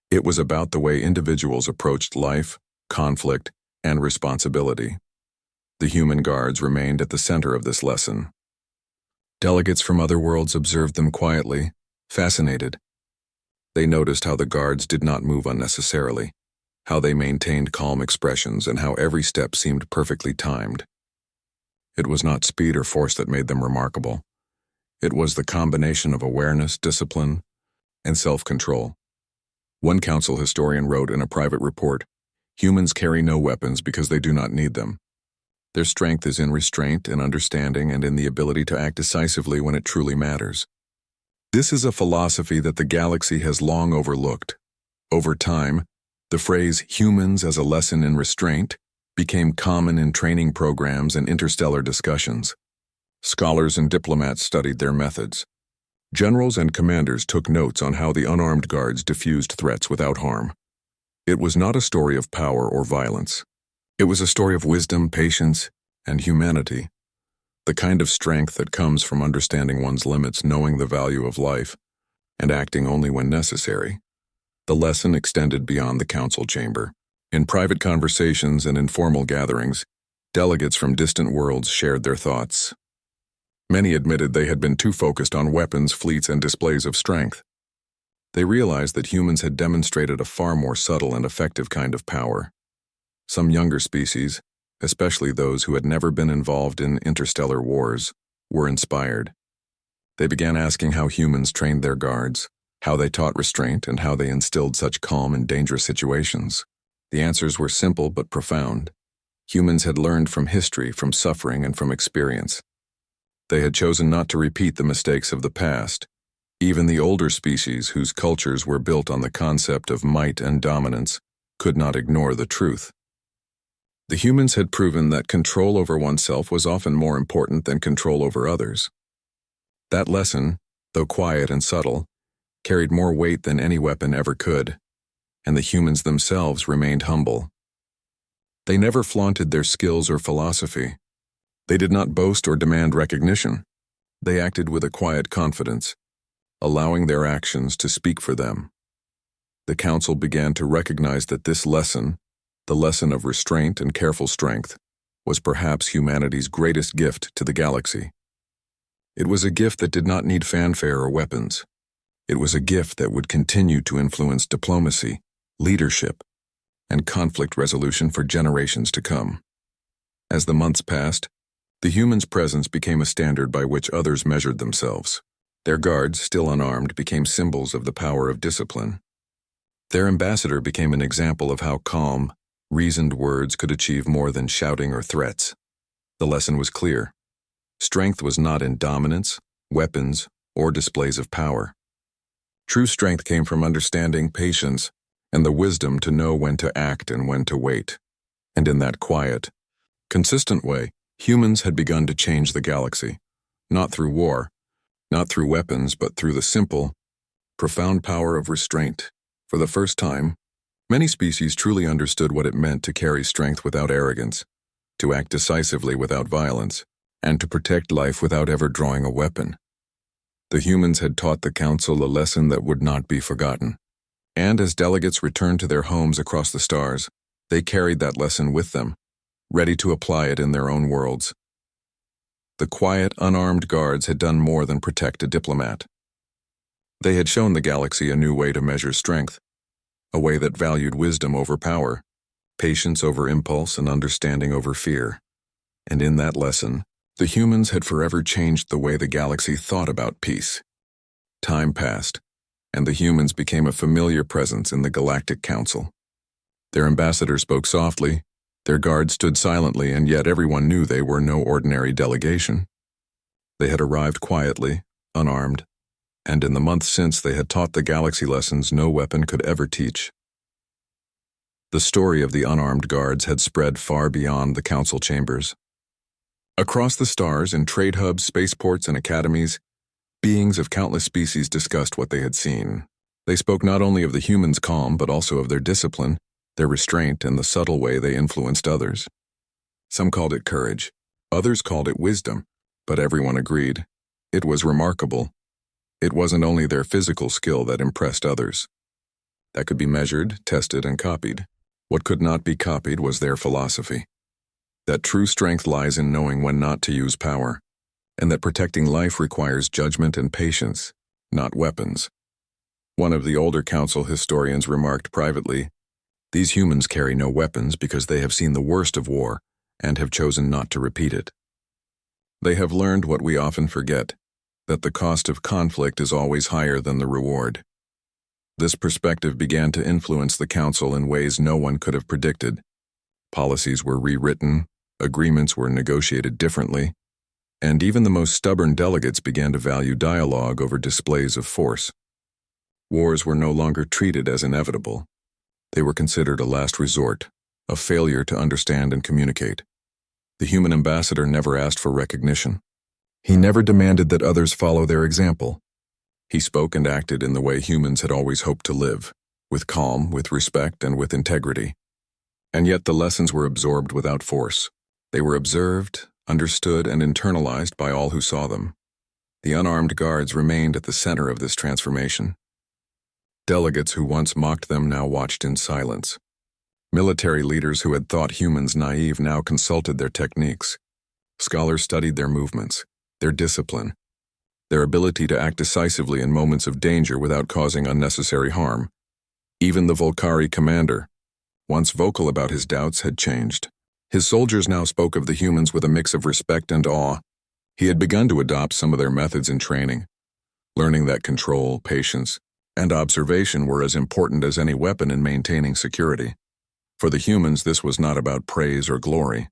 It was about the way individuals approached life, conflict, and responsibility. The human guards remained at the center of this lesson. Delegates from other worlds observed them quietly, fascinated. They noticed how the guards did not move unnecessarily, how they maintained calm expressions, and how every step seemed perfectly timed. It was not speed or force that made them remarkable. It was the combination of awareness, discipline, and self-control. One council historian wrote in a private report, "Humans carry no weapons because they do not need them. Their strength is in restraint and understanding and in the ability to act decisively when it truly matters." This is a philosophy that the galaxy has long overlooked. Over time, the phrase "humans as a lesson in restraint" became common in training programs and interstellar discussions. Scholars and diplomats studied their methods. Generals and commanders took notes on how the unarmed guards diffused threats without harm. It was not a story of power or violence. It was a story of wisdom, patience, and humanity, the kind of strength that comes from understanding one's limits, knowing the value of life, and acting only when necessary. The lesson extended beyond the council chamber. In private conversations and informal gatherings, delegates from distant worlds shared their thoughts. Many admitted they had been too focused on weapons, fleets, and displays of strength. They realized that humans had demonstrated a far more subtle and effective kind of power. Some younger species, especially those who had never been involved in interstellar wars, were inspired. They began asking how humans trained their guards, how they taught restraint, and how they instilled such calm in dangerous situations. The answers were simple but profound. Humans had learned from history, from suffering, and from experience. They had chosen not to repeat the mistakes of the past. Even the older species, whose cultures were built on the concept of might and dominance, could not ignore the truth. The humans had proven that control over oneself was often more important than control over others. That lesson, though quiet and subtle, carried more weight than any weapon ever could, and the humans themselves remained humble. They never flaunted their skills or philosophy. They did not boast or demand recognition. They acted with a quiet confidence, allowing their actions to speak for them. The council began to recognize that this lesson, the lesson of restraint and careful strength, was perhaps humanity's greatest gift to the galaxy. It was a gift that did not need fanfare or weapons. It was a gift that would continue to influence diplomacy, leadership, and conflict resolution for generations to come. As the months passed, the humans' presence became a standard by which others measured themselves. Their guards, still unarmed, became symbols of the power of discipline. Their ambassador became an example of how calm, reasoned words could achieve more than shouting or threats. The lesson was clear. Strength was not in dominance, weapons, or displays of power. True strength came from understanding, patience, and the wisdom to know when to act and when to wait. And in that quiet, consistent way, humans had begun to change the galaxy, not through war, not through weapons, but through the simple, profound power of restraint. For the first time, many species truly understood what it meant to carry strength without arrogance, to act decisively without violence, and to protect life without ever drawing a weapon. The humans had taught the council a lesson that would not be forgotten. And as delegates returned to their homes across the stars, they carried that lesson with them, ready to apply it in their own worlds. The quiet, unarmed guards had done more than protect a diplomat. They had shown the galaxy a new way to measure strength, a way that valued wisdom over power, patience over impulse, and understanding over fear. And in that lesson, the humans had forever changed the way the galaxy thought about peace. Time passed, and the humans became a familiar presence in the Galactic Council. Their ambassador spoke softly, their guards stood silently, and yet everyone knew they were no ordinary delegation. They had arrived quietly, unarmed, and in the months since they had taught the galaxy lessons no weapon could ever teach. The story of the unarmed guards had spread far beyond the council chambers. Across the stars, in trade hubs, spaceports, and academies, beings of countless species discussed what they had seen. They spoke not only of the humans' calm, but also of their discipline, their restraint, and the subtle way they influenced others. Some called it courage, others called it wisdom, but everyone agreed. It was remarkable. It wasn't only their physical skill that impressed others. That could be measured, tested, and copied. What could not be copied was their philosophy. That true strength lies in knowing when not to use power, and that protecting life requires judgment and patience, not weapons. One of the older council historians remarked privately, "These humans carry no weapons because they have seen the worst of war and have chosen not to repeat it." They have learned what we often forget, that the cost of conflict is always higher than the reward. This perspective began to influence the council in ways no one could have predicted. Policies were rewritten, agreements were negotiated differently, and even the most stubborn delegates began to value dialogue over displays of force. Wars were no longer treated as inevitable. They were considered a last resort, a failure to understand and communicate. The human ambassador never asked for recognition. He never demanded that others follow their example. He spoke and acted in the way humans had always hoped to live, with calm, with respect, and with integrity. And yet the lessons were absorbed without force. They were observed, understood, and internalized by all who saw them. The unarmed guards remained at the center of this transformation. Delegates who once mocked them now watched in silence. Military leaders who had thought humans naive now consulted their techniques. Scholars studied their movements, their discipline, their ability to act decisively in moments of danger without causing unnecessary harm. Even the Volcari commander, once vocal about his doubts, had changed. His soldiers now spoke of the humans with a mix of respect and awe. He had begun to adopt some of their methods in training, learning that control, patience, and observation were as important as any weapon in maintaining security. For the humans, this was not about praise or glory.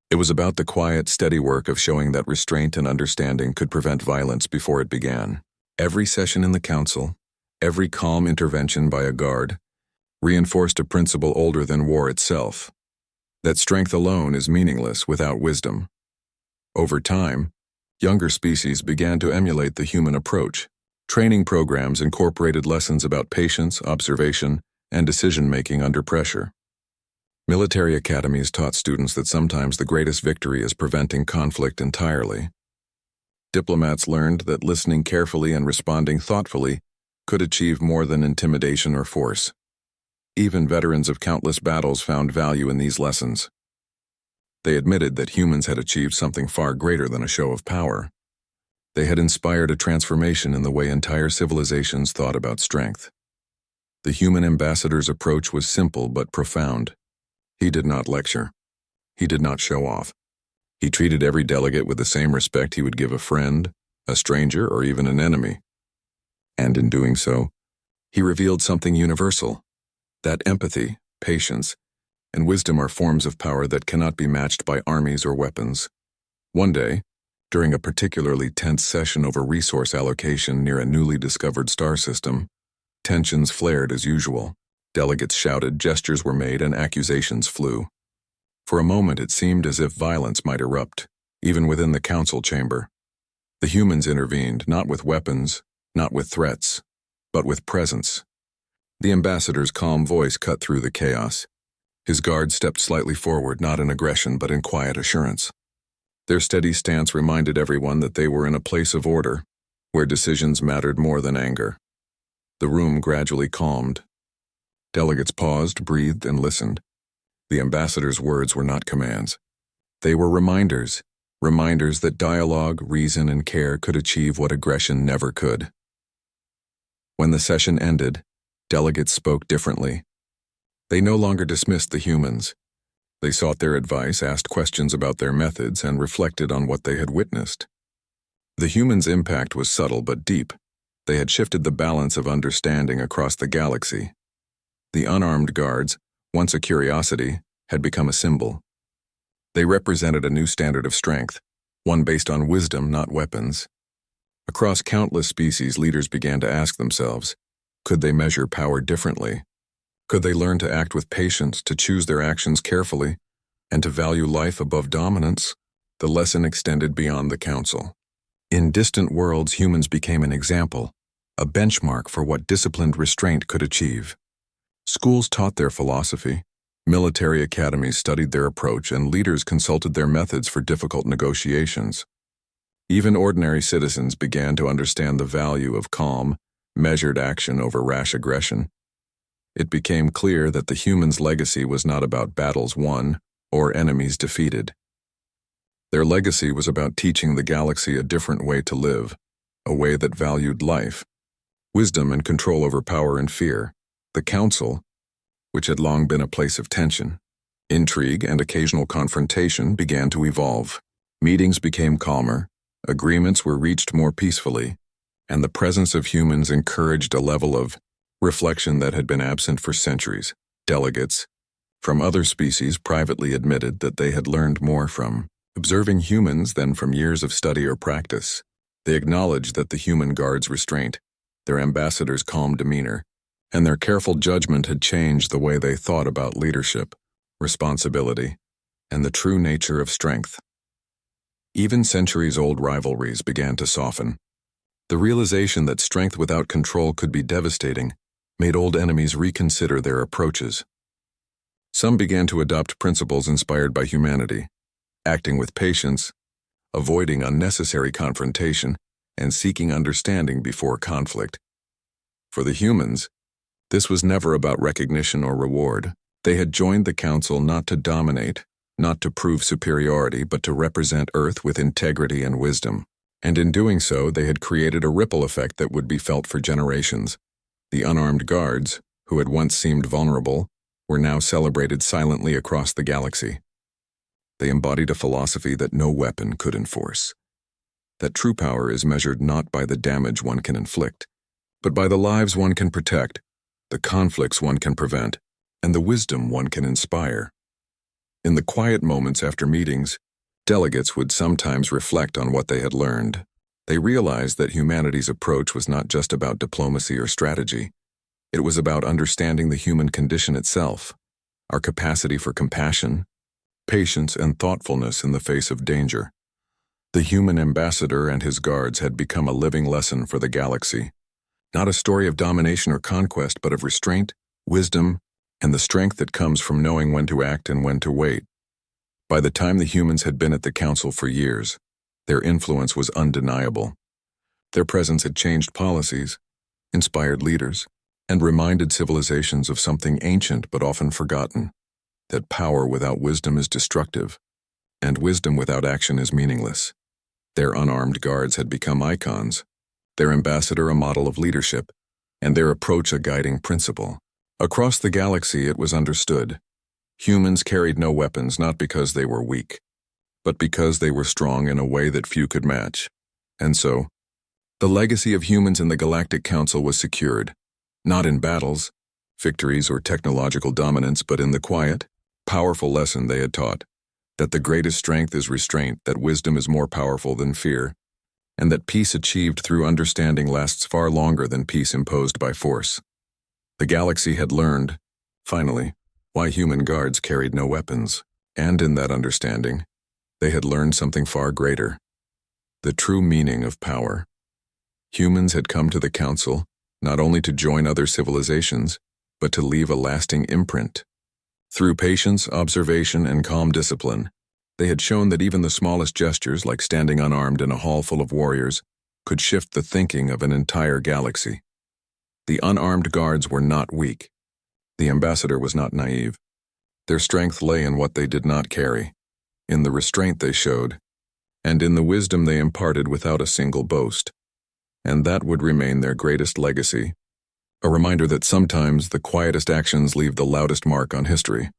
It was about the quiet, steady work of showing that restraint and understanding could prevent violence before it began. Every session in the council, every calm intervention by a guard, reinforced a principle older than war itself, that strength alone is meaningless without wisdom. Over time, younger species began to emulate the human approach. Training programs incorporated lessons about patience, observation, and decision-making under pressure. Military academies taught students that sometimes the greatest victory is preventing conflict entirely. Diplomats learned that listening carefully and responding thoughtfully could achieve more than intimidation or force. Even veterans of countless battles found value in these lessons. They admitted that humans had achieved something far greater than a show of power. They had inspired a transformation in the way entire civilizations thought about strength. The human ambassador's approach was simple but profound. He did not lecture. He did not show off. He treated every delegate with the same respect he would give a friend, a stranger, or even an enemy. And in doing so, he revealed something universal, that empathy, patience, and wisdom are forms of power that cannot be matched by armies or weapons. One day, during a particularly tense session over resource allocation near a newly discovered star system, tensions flared as usual. Delegates shouted, gestures were made, and accusations flew. For a moment it seemed as if violence might erupt, even within the council chamber. The humans intervened, not with weapons, not with threats, but with presence. The ambassador's calm voice cut through the chaos. His guard stepped slightly forward, not in aggression but in quiet assurance. Their steady stance reminded everyone that they were in a place of order, where decisions mattered more than anger. The room gradually calmed. Delegates paused, breathed, and listened. The ambassador's words were not commands. They were reminders that dialogue, reason, and care could achieve what aggression never could. When the session ended, delegates spoke differently. They no longer dismissed the humans. They sought their advice, asked questions about their methods, and reflected on what they had witnessed. The humans' impact was subtle but deep. They had shifted the balance of understanding across the galaxy. The unarmed guards, once a curiosity, had become a symbol. They represented a new standard of strength, one based on wisdom, not weapons. Across countless species, leaders began to ask themselves, could they measure power differently? Could they learn to act with patience, to choose their actions carefully, and to value life above dominance? The lesson extended beyond the council. In distant worlds, humans became an example, a benchmark for what disciplined restraint could achieve. Schools taught their philosophy, military academies studied their approach, and leaders consulted their methods for difficult negotiations. Even ordinary citizens began to understand the value of calm, measured action over rash aggression. It became clear that the humans' legacy was not about battles won or enemies defeated. Their legacy was about teaching the galaxy a different way to live, a way that valued life, wisdom, and control over power and fear. The council, which had long been a place of tension, intrigue, and occasional confrontation, began to evolve. Meetings became calmer, agreements were reached more peacefully, and the presence of humans encouraged a level of reflection that had been absent for centuries. Delegates from other species privately admitted that they had learned more from observing humans than from years of study or practice. They acknowledged that the human guards' restraint, their ambassadors' calm demeanor, and their careful judgment had changed the way they thought about leadership, responsibility, and the true nature of strength. Even centuries-old rivalries began to soften. The realization that strength without control could be devastating made old enemies reconsider their approaches. Some began to adopt principles inspired by humanity, acting with patience, avoiding unnecessary confrontation, and seeking understanding before conflict. For the humans, this was never about recognition or reward. They had joined the council not to dominate, not to prove superiority, but to represent Earth with integrity and wisdom. And in doing so, they had created a ripple effect that would be felt for generations. The unarmed guards, who had once seemed vulnerable, were now celebrated silently across the galaxy. They embodied a philosophy that no weapon could enforce. That true power is measured not by the damage one can inflict, but by the lives one can protect, the conflicts one can prevent, and the wisdom one can inspire. In the quiet moments after meetings, delegates would sometimes reflect on what they had learned. They realized that humanity's approach was not just about diplomacy or strategy. It was about understanding the human condition itself, our capacity for compassion, patience, and thoughtfulness in the face of danger. The human ambassador and his guards had become a living lesson for the galaxy. Not a story of domination or conquest, but of restraint, wisdom, and the strength that comes from knowing when to act and when to wait. By the time the humans had been at the council for years, their influence was undeniable. Their presence had changed policies, inspired leaders, and reminded civilizations of something ancient but often forgotten, that power without wisdom is destructive, and wisdom without action is meaningless. Their unarmed guards had become icons, their ambassador a model of leadership, and their approach a guiding principle. Across the galaxy it was understood. Humans carried no weapons not because they were weak, but because they were strong in a way that few could match. And so, the legacy of humans in the Galactic Council was secured, not in battles, victories, or technological dominance, but in the quiet, powerful lesson they had taught, that the greatest strength is restraint, that wisdom is more powerful than fear, and that peace achieved through understanding lasts far longer than peace imposed by force. The galaxy had learned, finally, why human guards carried no weapons, and in that understanding, they had learned something far greater: the true meaning of power. Humans had come to the Council not only to join other civilizations, but to leave a lasting imprint. Through patience, observation, and calm discipline, they had shown that even the smallest gestures, like standing unarmed in a hall full of warriors, could shift the thinking of an entire galaxy. The unarmed guards were not weak. The ambassador was not naive. Their strength lay in what they did not carry, in the restraint they showed, and in the wisdom they imparted without a single boast. And that would remain their greatest legacy, a reminder that sometimes the quietest actions leave the loudest mark on history.